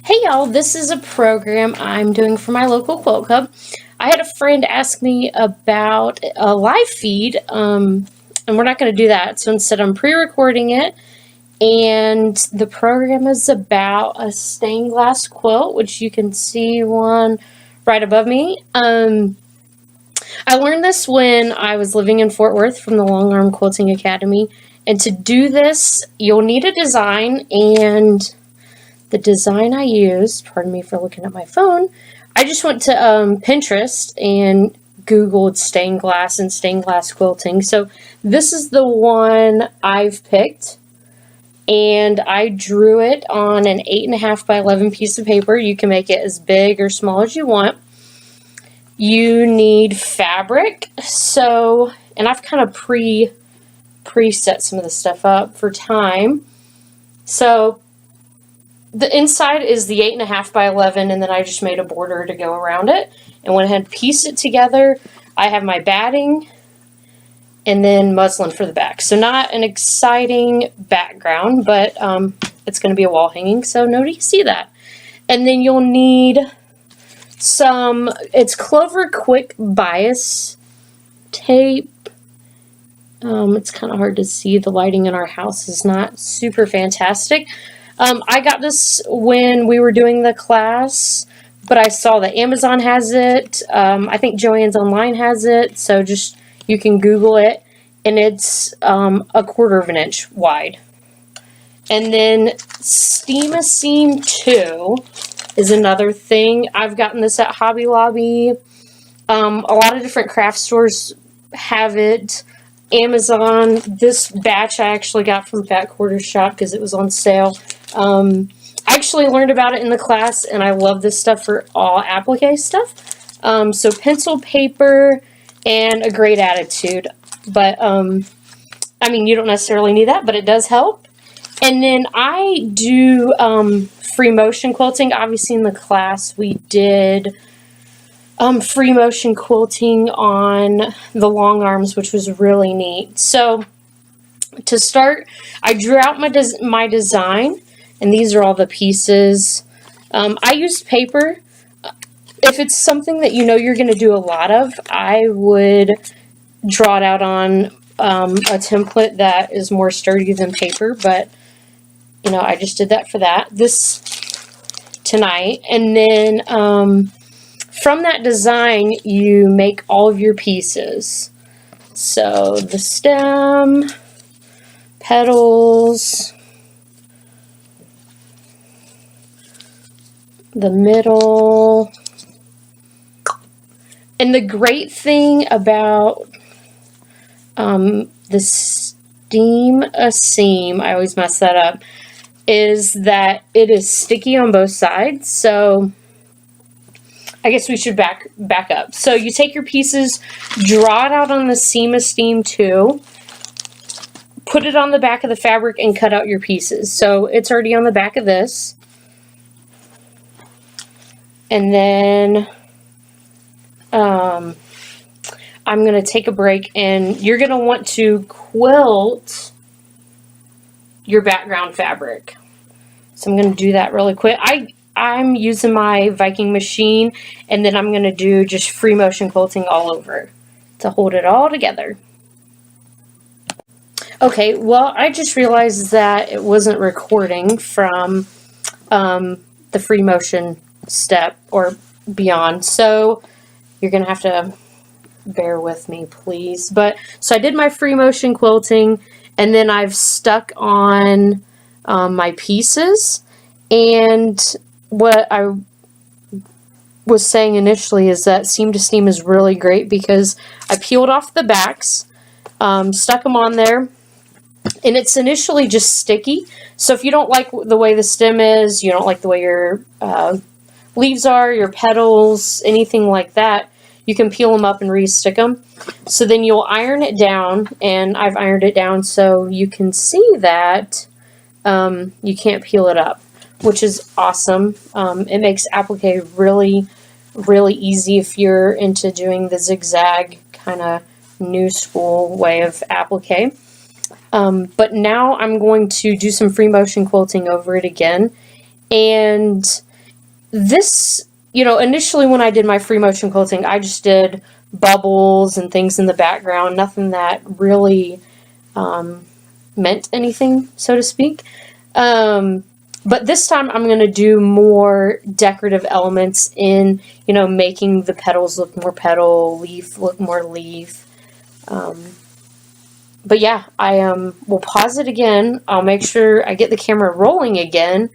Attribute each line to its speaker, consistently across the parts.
Speaker 1: Hey y'all, this is a program I'm doing for my local quilt club. I had a friend ask me about a live feed, and we're not going to do that. So instead, I'm pre-recording it, and the program is about a stained glass quilt, which you can see one right above me. I learned this when I was living in Fort Worth from the Long Arm Quilting Academy, and to do this, you'll need a design, and the design I used, pardon me for looking at my phone, I just went to Pinterest and Googled stained glass and stained glass quilting. So this is the one I've picked, and I drew it on an 8.5 by 11 piece of paper. You can make it as big or small as you want. You need fabric, and I've kind of preset some of the stuff up for time. So the inside is the 8.5 by 11, and then I just made a border to go around it and went ahead and pieced it together. I have my batting and then muslin for the back. So not an exciting background, but it's going to be a wall hanging, so nobody can see that. And then you'll need it's Clover Quick Bias tape. It's kind of hard to see. The lighting in our house is not super fantastic. I got this when we were doing the class, but I saw that Amazon has it. I think Joann's Online has it, so just you can Google it, and it's 1/4 inch wide. And then Steam a Seam 2 is another thing. I've gotten this at Hobby Lobby. A lot of different craft stores have it. Amazon. This batch I actually got from Fat Quarter Shop because it was on sale. I actually learned about it in the class, and I love this stuff for all applique stuff. So pencil paper and a great attitude. But, I mean, you don't necessarily need that, but it does help. And then I do free motion quilting. Obviously in the class we did free motion quilting on the long arms, which was really neat. So to start, I drew out my design, and these are all the pieces. I used paper. If it's something that you know you're going to do a lot of, I would draw it out on a template that is more sturdy than paper, but you know, I just did that for this tonight. And then from that design, you make all of your pieces. So the stem, petals, the middle. And the great thing about the Steam a Seam, I always mess that up, is that it is sticky on both sides. So I guess we should back up. So you take your pieces, draw it out on the Seam a Steam 2, put it on the back of the fabric, and cut out your pieces. So it's already on the back of this. And then I'm going to take a break, and you're going to want to quilt your background fabric. So I'm going to do that really quick. I'm using my Viking machine, and then I'm going to do just free motion quilting all over to hold it all together. Okay, well, I just realized that it wasn't recording from the free motion step or beyond, so you're going to have to bear with me, please. So I did my free motion quilting, and then I've stuck on my pieces. And what I was saying initially is that seam to seam is really great because I peeled off the backs, stuck them on there, and it's initially just sticky. So if you don't like the way the stem is, you don't like the way your leaves are, your petals, anything like that, you can peel them up and re-stick them. So then you'll iron it down, and I've ironed it down so you can see that you can't peel it up, which is awesome. It makes applique really, really easy if you're into doing the zigzag kind of new school way of applique. But now I'm going to do some free motion quilting over it again. And this, you know, initially when I did my free motion quilting, I just did bubbles and things in the background, nothing that really meant anything, so to speak. But this time I'm going to do more decorative elements in, you know, making the petals look more petal, leaf look more leaf. But yeah, I will pause it again. I'll make sure I get the camera rolling again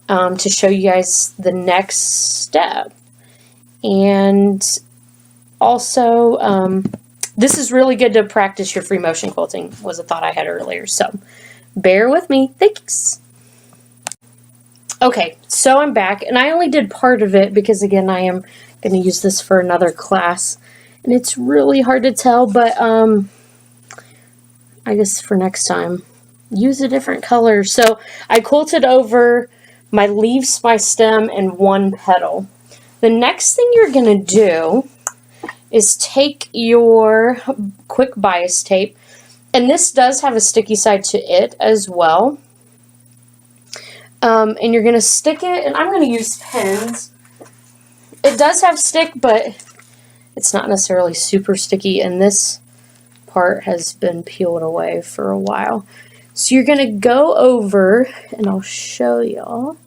Speaker 1: to show you guys the next step. And also, this is really good to practice your free motion quilting, was a thought I had earlier. So bear with me. Thanks. Okay, so I'm back, and I only did part of it because, again, I am going to use this for another class. And it's really hard to tell, but I guess for next time, use a different color. So I quilted over my leaves, my stem, and one petal. The next thing you're going to do is take your quick bias tape, and this does have a sticky side to it as well. And you're going to stick it, and I'm going to use pins. It does have stick, but it's not necessarily super sticky, and this part has been peeled away for a while. So you're going to go over, and I'll show y'all.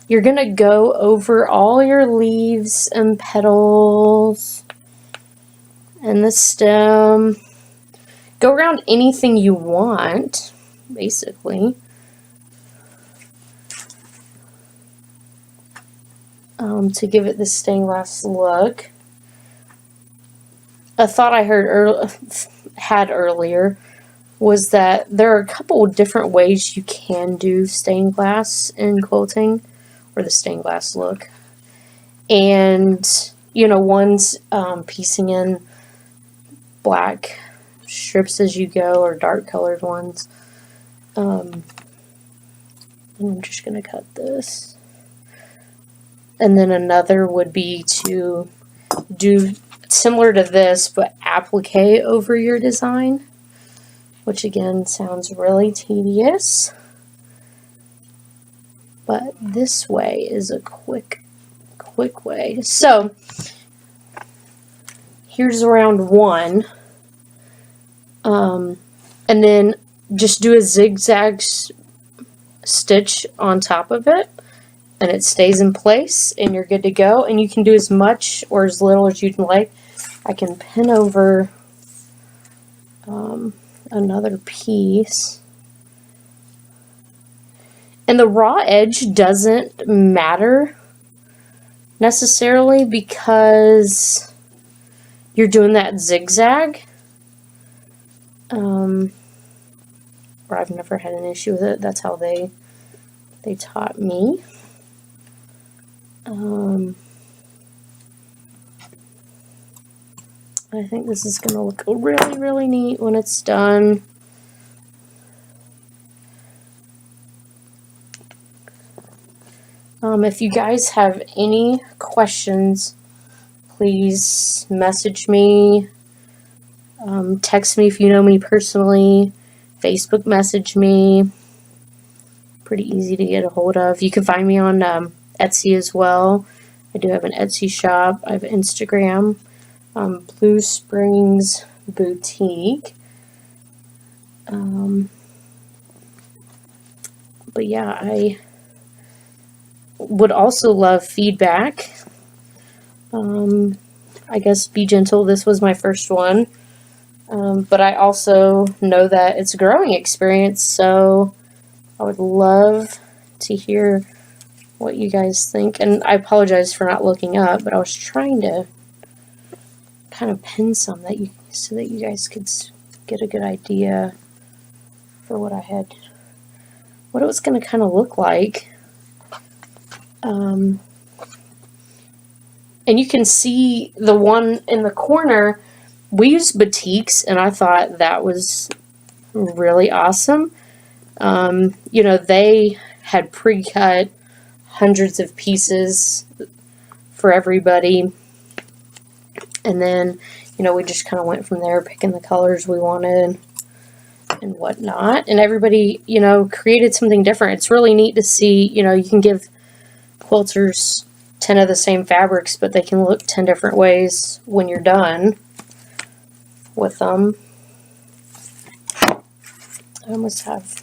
Speaker 1: You're going to go over all your leaves and petals and the stem. Go around anything you want, basically. To give it the stained glass look. A thought I had earlier was that there are a couple of different ways you can do stained glass in quilting, or the stained glass look. And, you know, one's piecing in black strips as you go, or dark colored ones. And I'm just going to cut this. And then another would be to do similar to this, but applique over your design, which again sounds really tedious. But this way is a quick way. So here's round one. And then just do a zigzag stitch on top of it, and it stays in place, and you're good to go. And you can do as much or as little as you'd like. I can pin over another piece. And the raw edge doesn't matter necessarily because you're doing that zigzag. Or I've never had an issue with it. That's how they taught me. I think this is going to look really, really neat when it's done. If you guys have any questions, please message me, text me if you know me personally, Facebook message me. Pretty easy to get a hold of. You can find me on Etsy as well. I do have an Etsy shop. I have Instagram, Blue Springs Boutique. But yeah, I would also love feedback. I guess be gentle. This was my first one. But I also know that it's a growing experience, so I would love to hear what you guys think. And I apologize for not looking up, but I was trying to kind of pin some so that you guys could get a good idea for what it was going to kind of look like. And you can see the one in the corner. We used batiks, and I thought that was really awesome. You know, they had pre-cut hundreds of pieces for everybody. And then, you know, we just kind of went from there, picking the colors we wanted. and whatnot. And everybody, you know, created something different. It's really neat to see, you know, you can give quilters 10 of the same fabrics, but they can look 10 different ways when you're done with them. I almost have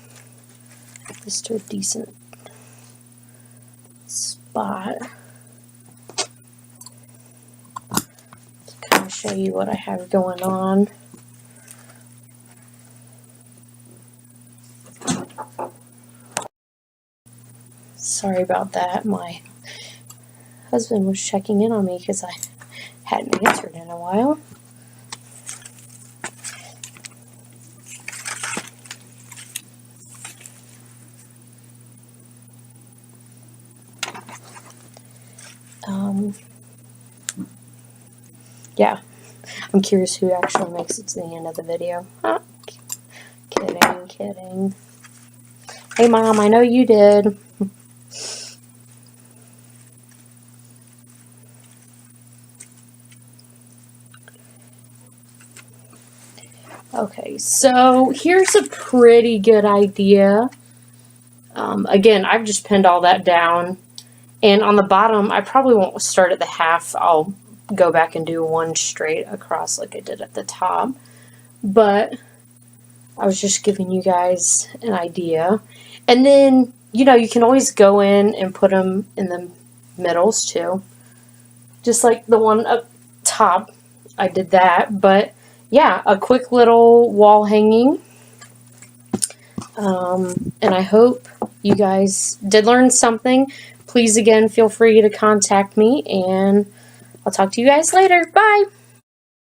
Speaker 1: this to a decent spot to kind of show you what I have going on. Sorry about that. My husband was checking in on me because I hadn't answered in a while. Yeah, I'm curious who actually makes it to the end of the video. Huh? Kidding. Hey, Mom, I know you did. Okay, so here's a pretty good idea. Again, I've just pinned all that down. And on the bottom, I probably won't start at the half. I'll go back and do one straight across like I did at the top. But I was just giving you guys an idea. And then, you know, you can always go in and put them in the middles too. Just like the one up top, I did that. But yeah, a quick little wall hanging. And I hope you guys did learn something. Please, again, feel free to contact me, and I'll talk to you guys later. Bye!